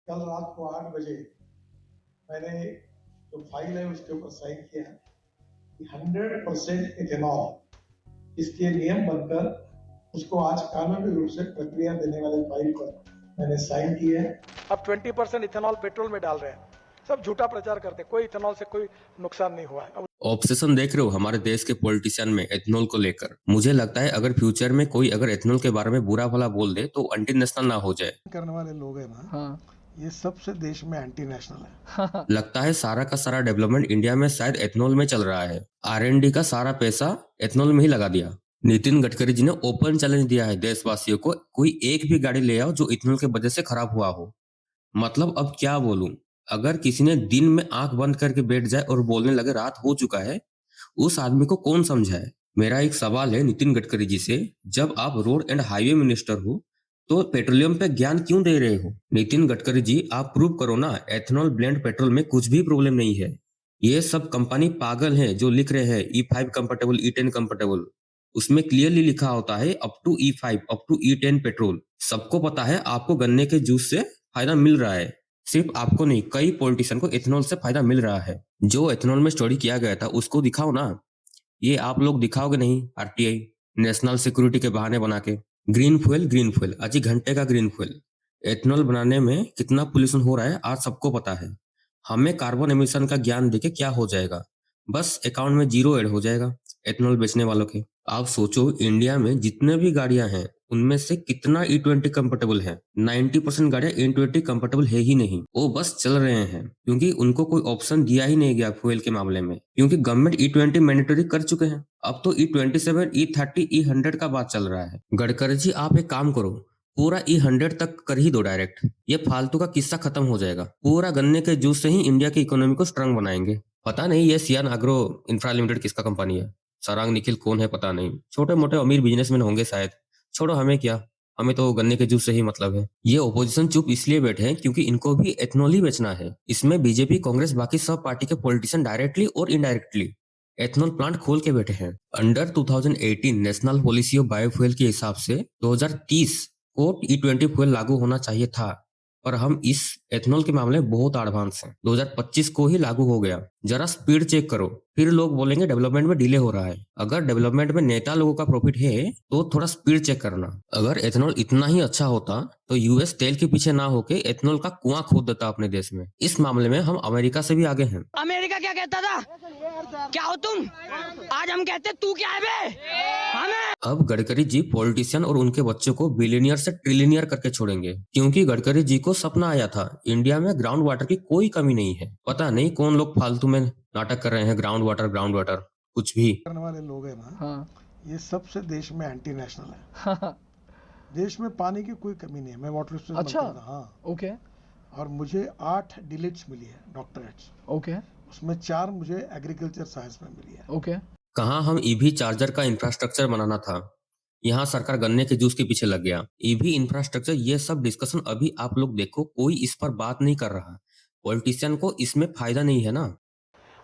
कल रात को 8 बजे मैंने जो फाइल है उसके ऊपर साइन किया कि 100% इथेनॉल इसके नियम बनकर उसको आज कानूनी रूप से प्रक्रिया देने वाले फाइल पर मैंने साइन किए हैं। अब 20% इथेनॉल पेट्रोल में डाल रहे हैं, सब झूठा प्रचार करते हैं। कोई इथेनॉल से कोई नुकसान नहीं हुआ है। ऑब्सेशन देख रहे हो हमारे देश के पॉलिटिशियन में एथनॉल को लेकर। मुझे लगता है अगर फ्यूचर में कोई अगर एथनॉल के बारे में बुरा भला बोल दे तो एंटी नेशनल ना हो जाए। करने वाले लोग हैं ना, हाँ, ये सबसे देश में एंटी नेशनल है। लगता है सारा का सारा डेवलपमेंट इंडिया में शायद एथनॉल में चल रहा है। R&D का सारा पैसा एथनॉल में ही लगा दिया। नितिन गडकरी जी ने ओपन चैलेंज दिया है देशवासियों को, कोई एक भी गाड़ी ले आओ जो इथनॉल के वजह से खराब हुआ हो। मतलब अब क्या बोलूं, अगर किसी ने दिन में आंख बंद करके बैठ जाए और बोलने लगे रात हो चुका है, उस आदमी को कौन समझाए। मेरा एक सवाल है नितिन गडकरी जी से, जब आप रोड एंड हाईवे मिनिस्टर हो तो पेट्रोलियम पे ज्ञान क्यों दे रहे हो। नितिन गडकरी जी आप प्रूव करो ना, एथेनॉल ब्लेंड पेट्रोल में कुछ भी प्रॉब्लम नहीं है। ये सब कंपनी पागल है जो लिख रहे हैं E5 कंफर्टेबल E10 कंफर्टेबल। उसमें क्लियरली लिखा होता है up to E5 up to E10 petrol. सबको पता है आपको गन्ने के जूस से फायदा मिल रहा है, सिर्फ आपको नहीं कई पॉलिटिशियन को एथेनॉल से फायदा मिल रहा है। जो एथेनॉल में स्टोरी किया गया था उसको दिखाओ ना, ये आप लोग दिखाओगे नहीं। RTI नेशनल सिक्योरिटी के बहाने बना के ग्रीन फ्यूल अजी घंटे का ग्रीन फ्यूल। एथेनॉल बनाने में कितना पोल्यूशन हो रहा है आज सबको पता है। हमें कार्बन एमिशन का ज्ञान देके क्या हो जाएगा, बस अकाउंट में जीरो ऐड हो जाएगा एथेनॉल बेचने वालों के। आप सोचो इंडिया में जितने भी गाड़ियां हैं उनमें से कितना E20 कंफर्टेबल है। 90% गाड़ियां E20 कंफर्टेबल है ही नहीं, वो बस चल रहे हैं क्योंकि उनको कोई ऑप्शन दिया ही नहीं गया फ्यूल के मामले में, क्योंकि गवर्नमेंट E20 मैंडेटरी कर चुके हैं। अब तो E27 E30 E100 का बात चल रहा है। गडकरी जी आप एक काम करो, पूरा E100 तक कर ही दो डायरेक्ट, ये फालतू का किस्सा खत्म हो जाएगा। पूरा गन्ने के जूस से ही इंडिया की इकोनॉमी को स्ट्रांग बनाएंगे। पता नहीं ये सियान एग्रो इंफ्रा लिमिटेड किसका कंपनी है, सरांग निखिल कौन है पता नहीं, छोटे मोटे अमीर बिजनेसमैन होंगे शायद। छोड़ो हमें क्या, हमें तो गन्ने के जूस से ही मतलब है। ये ओपोजिशन चुप इसलिए बैठे हैं क्योंकि इनको भी एथेनॉल ही बेचना है। इसमें बीजेपी कांग्रेस बाकी सब पार्टी के पॉलिटिशियन डायरेक्टली और इनडायरेक्टली एथेनॉल प्लांट खोल के बैठे हैं। Under 2018 national policy of biofuel के हिसाब से 2030 को E20 फ्यूल लागू होना चाहिए था, पर हम इस एथेनॉल के मामले में बहुत एडवांस हैं। 2025 को ही लागू हो गया। जरा स्पीड चेक करो, फिर लोग बोलेंगे डेवलपमेंट में डिले हो रहा है। अगर डेवलपमेंट में नेता लोगों का प्रॉफिट है तो थोड़ा स्पीड चेक करना। अगर एथेनॉल इतना ही अच्छा होता तो यूएस तेल के पीछे ना होके एथेनॉल का कुआं खोद देता अपने देश में। इस मामले में हम अमेरिका से भी आगे हैं। अमेरिका क्या कहता था, क्या हो तुम, आज हम कहते तू क्या है बे, हमें। अब गडकरी जी पॉलिटिशियन और उनके बच्चों को बिलियनियर से ट्रिलियनियर करके छोड़ेंगे, क्योंकि गडकरी जी को सपना आया था इंडिया में ग्राउंड वाटर की कोई कमी नहीं है। पता नहीं कौन लोग फालतू में नाटक कर रहे हैं, ग्राउंड वाटर कुछ भी करने वाले लोग हैं ना, हाँ, ये सबसे देश में एंटी नेशनल है। हाँ। देश में पानी की कोई कमी नहीं है। मैं वाटर रिसोर्स अच्छा, हाँ, ओके। और मुझे 8 डिलीट्स मिली है, डॉक्टरेट्स। ओके। उसमें 4 मुझे एग्रीकल्चर साइंस में मिली है। ओके। कहाँ हम EV चार्जर का इंफ्रास्ट्रक्चर बनाना था, यहाँ सरकार गन्ने के जूस के पीछे लग गया। EV इंफ्रास्ट्रक्चर ये सब डिस्कशन अभी आप लोग देखो, कोई इस पर बात नहीं कर रहा। पॉलिटिशियन को इसमें फायदा नहीं है ना।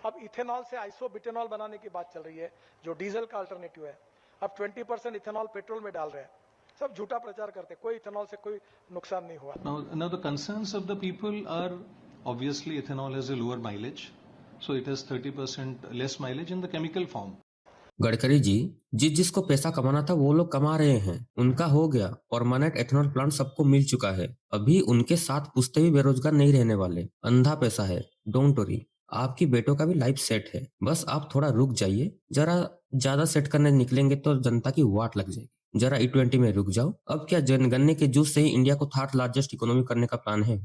अब इथेनॉल से आइसोब्यूटेनॉल बनाने की बात चल रही है जो डीजल का अल्टरनेटिव है। अब 20% इथेनॉल पेट्रोल में डाल रहे हैं, सब झूठा प्रचार करते हैं। कोई इथेनॉल से कोई नुकसान नहीं हुआ। Now the concerns of the people are obviously ethanol has a lower mileage, so it has 30% less mileage in the chemical form. Gadkari ji जिसको पैसा कमाना था वो लोग कमा रहे हैं, उनका हो गया। परमानेंट एथेनॉल प्लांट सबको मिल चुका है। अभी उनके साथ पुश्ते भी बेरोजगार नहीं रहने वाले। अंधा पैसा है, डोंट वरी, आपकी बेटों का भी लाइफ सेट है। बस आप थोड़ा रुक जाइए, जरा ज्यादा सेट करने निकलेंगे तो जनता की वाट लग जाएगी। जरा E20 में रुक जाओ। अब क्या गन्ने के जूस से ही इंडिया को थर्ड लार्जेस्ट इकोनॉमी करने का प्लान है।